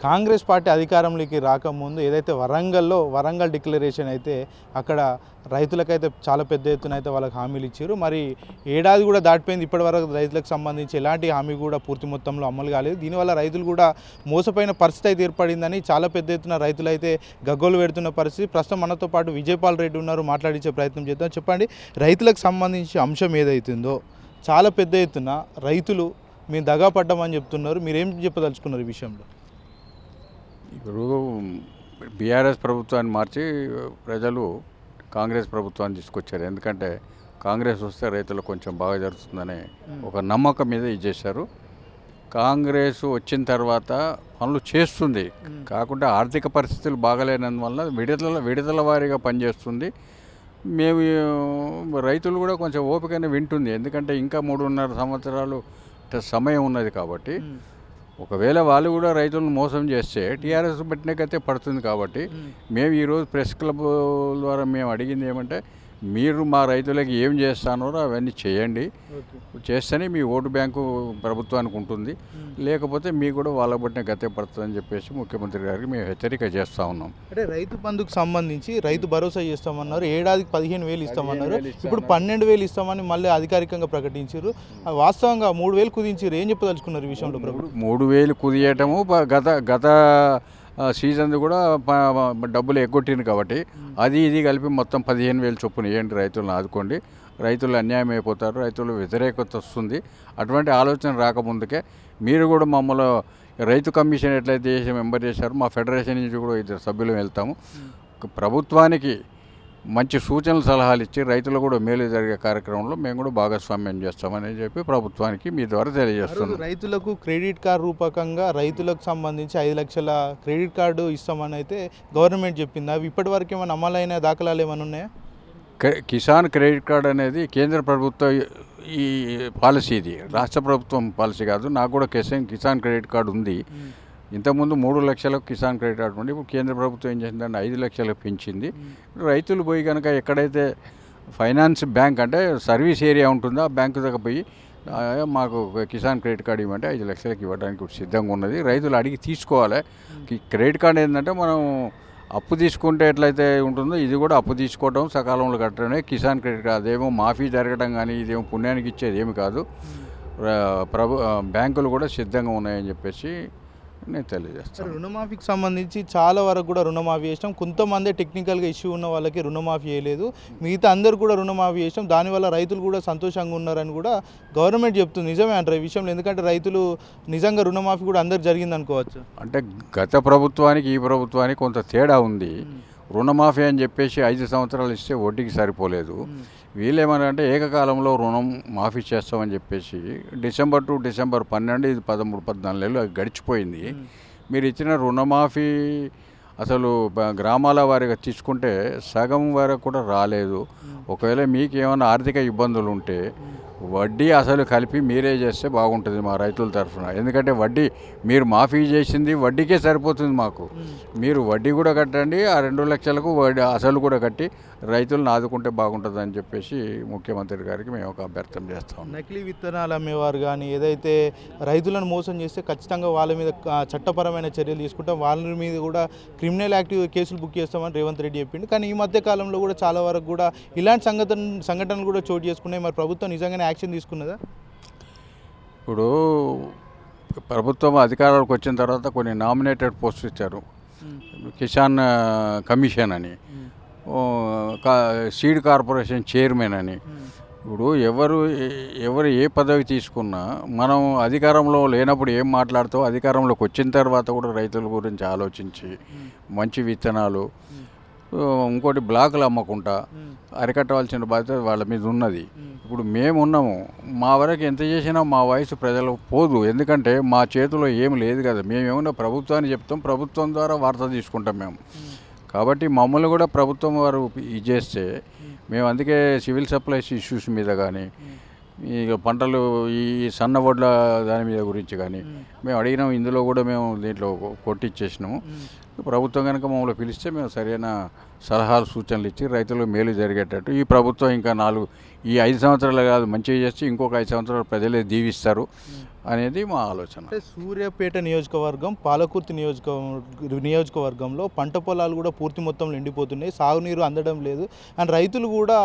Congress party అధికారంలోకి రాకముందు ఏదైతే వరంగల్ డిక్లరేషన్ అయితే అక్కడ రైతులకైతే చాలా పెద్ద ఎత్తున అయితే వాళ్ళకి హామీలు ఇచ్చారు. మరి ఏడాది కూడా దాటిపోయింది, ఇప్పటివరకు రైతులకు సంబంధించి ఎలాంటి హామీ కూడా పూర్తి మొత్తంలో అమలు కాలేదు. దీనివల్ల రైతులు కూడా మోసపోయిన పరిస్థితి అయితే ఏర్పడిందని చాలా పెద్ద ఎత్తున రైతులు అయితే గగ్గోలు పెడుతున్న పరిస్థితి. ప్రస్తుతం మనతో పాటు విజయపాల్ రెడ్డి ఉన్నారు, మాట్లాడించే ప్రయత్నం చేద్దాం. చెప్పండి, రైతులకు సంబంధించి అంశం ఏదైతుందో చాలా పెద్ద ఎత్తున రైతులు మేము దగా పడ్డామని చెప్తున్నారు. మీరేం చెప్పదలుచుకున్నారు ఈ విషయంలో? ఇప్పుడు బీఆర్ఎస్ ప్రభుత్వాన్ని మార్చి ప్రజలు కాంగ్రెస్ ప్రభుత్వాన్ని తీసుకొచ్చారు. ఎందుకంటే కాంగ్రెస్ వస్తే రైతులకు కొంచెం బాగా జరుగుతుందనే ఒక నమ్మకం మీద ఇది చేశారు. కాంగ్రెస్ వచ్చిన తర్వాత పనులు చేస్తుంది, కాకుండా ఆర్థిక పరిస్థితులు బాగలేనందువల్ల విడతల వారీగా పనిచేస్తుంది. మేము రైతులు కూడా కొంచెం ఓపికనే వింటుంది, ఎందుకంటే ఇంకా 3.5 సంవత్సరాలు సమయం ఉన్నది. కాబట్టి ఒకవేళ వాళ్ళు కూడా రైతులను మోసం చేస్తే టీఆర్ఎస్ పెట్టినకైతే పడుతుంది. కాబట్టి మేము ఈరోజు ప్రెస్ క్లబ్ ద్వారా మేము అడిగింది ఏమంటే, మీరు మా రైతులకి ఏం చేస్తానో అవన్నీ చేయండి, చేస్తేనే మీ ఓటు బ్యాంకు ప్రభుత్వానికి ఉంటుంది, లేకపోతే మీకు కూడా వాళ్ళ బట్టిన గతే పడుతుందని చెప్పేసి ముఖ్యమంత్రి గారికి మేము హెచ్చరిక చేస్తూ ఉన్నాం. అంటే రైతు బంధుకు సంబంధించి రైతు భరోసా చేస్తామన్నారు, ఏడాదికి 15,000 ఇస్తామన్నారు, ఇప్పుడు 12,000 ఇస్తామని మళ్ళీ అధికారికంగా ప్రకటించారు. వాస్తవంగా 3,000 కుదించారు. ఏం చెప్పదలుచుకున్నారు ఈ విషయంలో? 3,000 కుదియటము గత సీజన్ కూడా డబ్బులు ఎగ్గొట్టింది. కాబట్టి అది ఇది కలిపి మొత్తం 15,000 చొప్పున ఇవ్వండి, రైతులను ఆదుకోండి. రైతులు అన్యాయం అయిపోతారు, రైతులు వ్యతిరేకత వస్తుంది. అటువంటి ఆలోచన రాకముందుకే మీరు కూడా మమ్మల్ని రైతు కమిషన్ ఎట్లయితే చేసి మెంబర్ చేశారు, మా ఫెడరేషన్ నుంచి కూడా 2 సభ్యులు వెళ్తాము. ప్రభుత్వానికి మంచి సూచనలు సలహాలు ఇచ్చి రైతులు కూడా మేలు జరిగే కార్యక్రమంలో మేము కూడా భాగస్వామ్యం చేస్తామని చెప్పి ప్రభుత్వానికి మీ ద్వారా తెలియజేస్తున్నాం. రైతులకు క్రెడిట్ కార్డు రూపకంగా రైతులకు సంబంధించి 5 లక్షల క్రెడిట్ కార్డు ఇస్తామని అయితే గవర్నమెంట్ చెప్పింది. అవి ఇప్పటి వరకు ఏమైనా అమలైన దాఖలాలు ఏమైనా ఉన్నాయా? కిసాన్ క్రెడిట్ కార్డు అనేది కేంద్ర ప్రభుత్వ ఈ పాలసీ, ఇది రాష్ట్ర ప్రభుత్వం పాలసీ కాదు. నాకు కూడా కిసాన్ క్రెడిట్ కార్డు ఉంది. ఇంతకుముందు 3 లక్షలకు కిసాన్ క్రెడిట్ కార్డు ఉండి, ఇప్పుడు కేంద్ర ప్రభుత్వం ఏం చేసిందంటే 5 లక్షలకు పెంచింది. రైతులు పోయి కనుక ఎక్కడైతే ఫైనాన్స్ బ్యాంక్ అంటే సర్వీస్ ఏరియా ఉంటుందో ఆ బ్యాంకు దగ్గర పోయి మాకు కిసాన్ క్రెడిట్ కార్డు ఇవ్వమంటే 5 లక్షలకు ఇవ్వడానికి సిద్ధంగా ఉన్నది. రైతులు అడిగి తీసుకోవాలి. క్రెడిట్ కార్డు ఏంటంటే మనం అప్పు తీసుకుంటే ఎట్లయితే ఉంటుందో ఇది కూడా అప్పు తీసుకోవడం, సకాలంలో కట్టడమే కిసాన్ క్రెడిట్ కార్డు. అదేమో మాఫీ జరగడం కానీ ఇదేమో పుణ్యానికి ఇచ్చేది ఏమి కాదు. బ్యాంకులు కూడా సిద్ధంగా ఉన్నాయని చెప్పేసి నేను తెలియజేస్తాను. రుణమాఫీకి సంబంధించి చాలా వరకు కూడా రుణమాఫీ చేసాం. కొంతమంది టెక్నికల్గా ఇష్యూ ఉన్న వాళ్ళకి రుణమాఫీ చేయలేదు, మిగతా అందరూ కూడా రుణమాఫీ చేసాం. దానివల్ల రైతులు కూడా సంతోషంగా ఉన్నారని కూడా గవర్నమెంట్ చెప్తుంది. నిజమే అంటారు ఈ విషయంలో? ఎందుకంటే రైతులు నిజంగా రుణమాఫీ కూడా అందరు జరిగింది అనుకోవచ్చు. అంటే గత ప్రభుత్వానికి ఈ ప్రభుత్వానికి కొంత తేడా ఉంది. రుణమాఫీ అని చెప్పేసి 5 సంవత్సరాలు ఇస్తే వడ్డీకి సరిపోలేదు. వీళ్ళేమన్నారంటే ఏకకాలంలో రుణం మాఫీ చేస్తామని చెప్పేసి డిసెంబర్ టు డిసెంబర్ 12, ఇది 13-14 నెలలు గడిచిపోయింది. మీరు ఇచ్చిన రుణమాఫీ అసలు గ్రామాల వారిగా తీసుకుంటే సగం వరకు కూడా రాలేదు. ఒకవేళ మీకు ఏమైనా ఆర్థిక ఇబ్బందులు ఉంటే వడ్డీ అసలు కలిపి మీరే చేస్తే బాగుంటుంది మా రైతుల తరఫున. ఎందుకంటే వడ్డీ మీరు మాఫీ చేసింది వడ్డీకే సరిపోతుంది మాకు. మీరు వడ్డీ కూడా కట్టండి, ఆ 2 లక్షలకు వడ్డీ అసలు కూడా కట్టి రైతులను ఆదుకుంటే బాగుంటుంది అని చెప్పేసి ముఖ్యమంత్రి గారికి మేము ఒక అభ్యర్థన చేస్తాం. నకిలీ విత్తనాలు అమ్మేవారు కానీ ఏదైతే రైతులను మోసం చేస్తే ఖచ్చితంగా వాళ్ళ మీద చట్టపరమైన చర్యలు తీసుకుంటాం, వాళ్ళ మీద కూడా క్రిమినల్ యాక్టివ్ కేసులు బుక్ చేస్తామని రేవంత్ రెడ్డి చెప్పిండు. కానీ ఈ మధ్య కాలంలో కూడా చాలా వరకు కూడా ఇలాంటి సంఘటనలు కూడా చోటు చేసుకున్నాయి. మరి ప్రభుత్వం నిజంగానే యాక్షన్ తీసుకున్నదా? ఇప్పుడు ప్రభుత్వం అధికారంలోకి వచ్చిన తర్వాత కొన్ని నామినేటెడ్ పోస్టులు ఇచ్చారు, కిసాన్ కమిషన్ అని, సీడ్ కార్పొరేషన్ చైర్మన్ అని. ఇప్పుడు ఎవరు ఏ పదవి తీసుకున్నా మనం అధికారంలో లేనప్పుడు ఏం మాట్లాడుతావు, అధికారంలోకి వచ్చిన తర్వాత కూడా రైతుల గురించి ఆలోచించి మంచి విత్తనాలు, ఇంకోటి బ్లాకులు అమ్మకుండా అరికట్టవలసిన బాధ్యత వాళ్ళ మీద ఉన్నది. ఇప్పుడు మేము ఉన్నాము, మా వరకు ఎంత చేసినా మా వయసు ప్రజలకు పోదు. ఎందుకంటే మా చేతిలో ఏం లేదు కదా, మేమేమన్నా ప్రభుత్వాన్ని చెప్తాం, ప్రభుత్వం ద్వారా వార్త తీసుకుంటాం మేము. కాబట్టి మమ్మల్ని కూడా ప్రభుత్వం వారు ఇది చేస్తే మేము అందుకే సివిల్ సప్లైస్ ఇష్యూస్ మీద కానీ ఇక పంటలు ఈ సన్న వడ్ల దాని మీద గురించి కానీ మేము అడిగినాము. ఇందులో కూడా మేము దీంట్లో కొట్టిచ్చేసినాము. ప్రభుత్వం కనుక మమ్మల్ని పిలిస్తే మేము సరైన సలహాలు సూచనలు ఇచ్చి రైతులకు మేలు జరిగేటట్టు ఈ ప్రభుత్వం ఇంకా ఈ 5 సంవత్సరాలు కాదు మంచిగా చేస్తే ఇంకొక 5 సంవత్సరాలు ప్రజలే దీవిస్తారు. అనేది మా ఆలోచన. అంటే సూర్యాపేట నియోజకవర్గం పాలకుర్తి నియోజకవర్గంలో పంట పొలాలు కూడా పూర్తి మొత్తంలో ఎండిపోతున్నాయి, సాగునీరు అందడం లేదు అండ్ రైతులు కూడా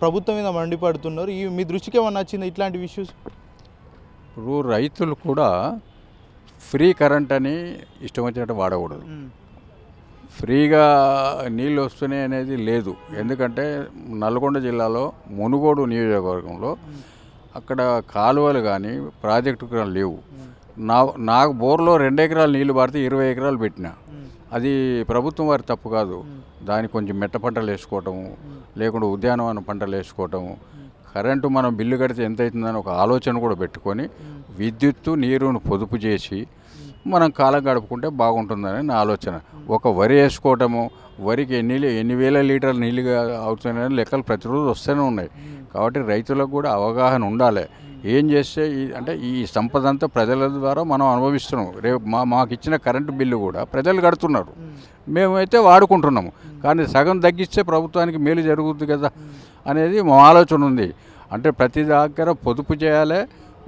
ప్రభుత్వం మీద మండిపడుతున్నారు. మీ దృష్టికి ఏమన్నా వచ్చింది ఇట్లాంటి ఇష్యూస్? ఇప్పుడు రైతులు కూడా ఫ్రీ కరెంట్ అని ఇష్టం వచ్చినట్టు వాడకూడదు. ఫ్రీగా నీళ్ళు వస్తున్నాయి అనేది లేదు. ఎందుకంటే నల్గొండ జిల్లాలో మునుగోడు నియోజకవర్గంలో అక్కడ కాలువలు కానీ ప్రాజెక్టు కానీ లేవు. నాకు బోర్లో 2 ఎకరాలు నీళ్లు పారితే 20 ఎకరాలు పెట్టిన. అది ప్రభుత్వం వారి తప్పు కాదు. దానికి కొంచెం మెట్ట పంటలు వేసుకోవటము, లేకుంటే ఉద్యానవన పంటలు వేసుకోవటము, కరెంటు మనం బిల్లు కడితే ఎంత అవుతుందని ఒక ఆలోచన కూడా పెట్టుకొని విద్యుత్తు నీరును పొదుపు చేసి మనం కాలం గడుపుకుంటే బాగుంటుందని నా ఆలోచన. ఒక వరి వేసుకోవటము, వరికి ఎన్ని వేల లీటర్ల నీళ్ళుగా అవుతున్నాయని లెక్కలు ప్రతిరోజు వస్తూనే ఉన్నాయి. కాబట్టి రైతులకు కూడా అవగాహన ఉండాలి. ఏం చేస్తే అంటే ఈ సంపద అంతా ప్రజల ద్వారా మనం అనుభవిస్తున్నాం. రేపు మాకు ఇచ్చిన కరెంటు బిల్లు కూడా ప్రజలు కడుతున్నారు, మేమైతే వాడుకుంటున్నాము. కానీ సగం తగ్గిస్తే ప్రభుత్వానికి మేలు జరుగుతుంది కదా అనేది మా ఆలోచన ఉంది. అంటే ప్రతి దగ్గర పొదుపు చేయాలి,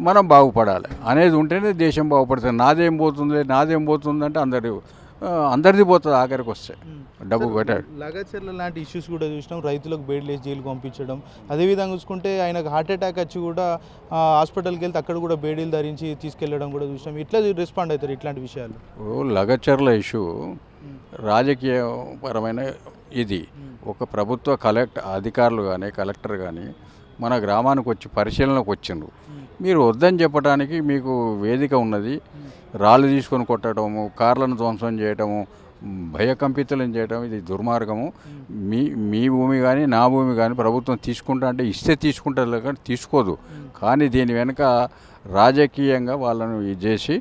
మనం బాగుపడాలి అనేది ఉంటేనే దేశం బాగుపడుతుంది. నాదేం పోతుంది అంటే అందరిది పోతుంది ఆఖరికి వస్తే డబ్బు పెట్టాడు. లగచర్ల లాంటి ఇష్యూస్ కూడా చూసినాం, రైతులకు బేడీలేసి జైలు పంపించడం. అదేవిధంగా చూసుకుంటే ఆయనకు హార్ట్ అటాక్ వచ్చి కూడా హాస్పిటల్కి వెళ్తే అక్కడ కూడా బేడీలు ధరించి తీసుకెళ్లడం కూడా చూసినాం. ఇట్లా రెస్పాండ్ అవుతారు ఇట్లాంటి విషయాలు? లగచర్ల ఇష్యూ రాజకీయపరమైన ఇది. ఒక ప్రభుత్వ అధికారులు కానీ కలెక్టర్ కానీ మన గ్రామానికి వచ్చి పరిశీలనకు వచ్చిండ్రు. మీరు వద్దని చెప్పడానికి మీకు వేదిక ఉన్నది. రాళ్ళు తీసుకొని కొట్టడము, కార్లను ధ్వంసం చేయటము, భయకంపితులను చేయటం ఇది దుర్మార్గము. మీ భూమి కానీ నా భూమి కానీ ప్రభుత్వం తీసుకుంటా అంటే ఇస్తే తీసుకుంటారు కానీ తీసుకోదు. కానీ దీని వెనుక రాజకీయంగా వాళ్ళను ఇది చేసి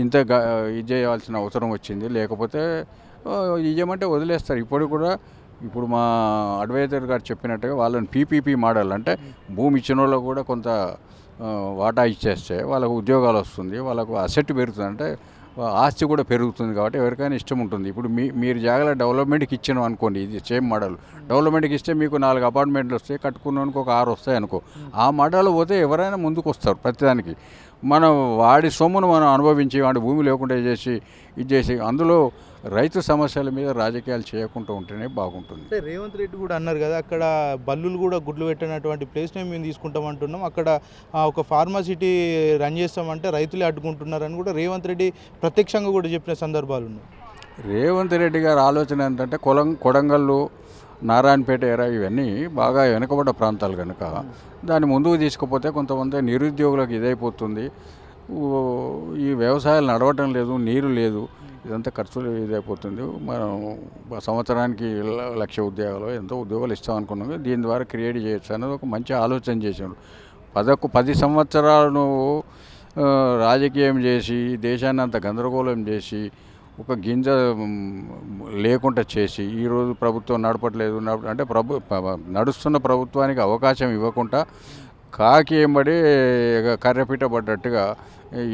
ఇది చేయాల్సిన అవసరం వచ్చింది. లేకపోతే ఇయ్యమంటే వదిలేస్తారు. ఇప్పుడు మా అడ్వైజర్ గారు చెప్పినట్టుగా వాళ్ళని పీపీపీ మోడల్ అంటే భూమి ఇచ్చిన వాళ్ళకు కూడా కొంత వాటా ఇచ్చేస్తే వాళ్ళకు ఉద్యోగాలు వస్తుంది, వాళ్ళకు అసెట్ పెరుగుతుంది, అంటే ఆస్తి కూడా పెరుగుతుంది. కాబట్టి ఎవరికైనా ఇష్టం ఉంటుంది. ఇప్పుడు మీరు జాగ్రత్త డెవలప్మెంట్కి ఇచ్చినాం అనుకోండి, ఇది సేమ్ మోడల్. డెవలప్మెంట్కి ఇస్తే మీకు 4 అపార్ట్మెంట్లు వస్తాయి, కట్టుకున్నానికి ఒక 6 వస్తాయి అనుకో. ఆ మోడల్ పోతే ఎవరైనా ముందుకు వస్తారు. ప్రతిదానికి మనం వాడి సొమ్మును మనం అనుభవించి వాడి భూమి లేకుండా ఇది చేసి అందులో రైతు సమస్యల మీద రాజకీయాలు చేయకుండా ఉంటేనే బాగుంటుంది. అంటే రేవంత్ రెడ్డి కూడా అన్నారు కదా, అక్కడ బల్లులు కూడా గుడ్లు పెట్టినటువంటి ప్లేస్ని మేము తీసుకుంటామంటున్నాం, అక్కడ ఒక ఫార్మాసిటీ రన్ చేస్తామంటే రైతులే అడ్డుకుంటున్నారని కూడా రేవంత్ రెడ్డి ప్రత్యక్షంగా కూడా చెప్పిన సందర్భాలు ఉన్నాయి. రేవంత్ రెడ్డి గారి ఆలోచన ఏంటంటే కొడంగల్లు, నారాయణపేట ఇవన్నీ బాగా వెనుకబడ్డ ప్రాంతాలు కనుక దాన్ని ముందుకు తీసుకుపోతే కొంతమంది నిరుద్యోగులకు ఇదైపోతుంది. ఈ వ్యవసాయాలు నడవటం లేదు, నీరు లేదు, ఇదంతా ఖర్చులు ఇదైపోతుంది. మనం సంవత్సరానికి 1,00,000 ఉద్యోగాలు ఎంతో ఉద్యోగాలు ఇస్తాం అనుకున్నాం. దీని ద్వారా క్రియేట్ చేయొచ్చు అనేది ఒక మంచి ఆలోచన చేశాడు. 10 సంవత్సరాలు రాజకీయం చేసి దేశాన్ని అంత గందరగోళం చేసి ఒక గింజ లేకుండా చేసి ఈరోజు ప్రభుత్వం నడపట్లేదు అంటే నడుస్తున్న ప్రభుత్వానికి అవకాశం ఇవ్వకుండా కాకి ఎంబడి కర్రపీట పడ్డట్టుగా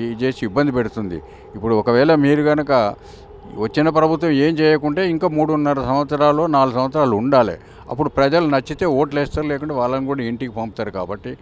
ఇది చేసి ఇబ్బంది పెడుతుంది. ఇప్పుడు ఒకవేళ మీరు కనుక వచ్చిన ప్రభుత్వం ఏం చేయకుంటే ఇంకా 3.5 సంవత్సరాలు 4 సంవత్సరాలు ఉండాలి. అప్పుడు ప్రజలు నచ్చితే ఓట్లు వేస్తారు, లేకుంటే వాళ్ళని కూడా ఇంటికి పంపుతారు. కాబట్టి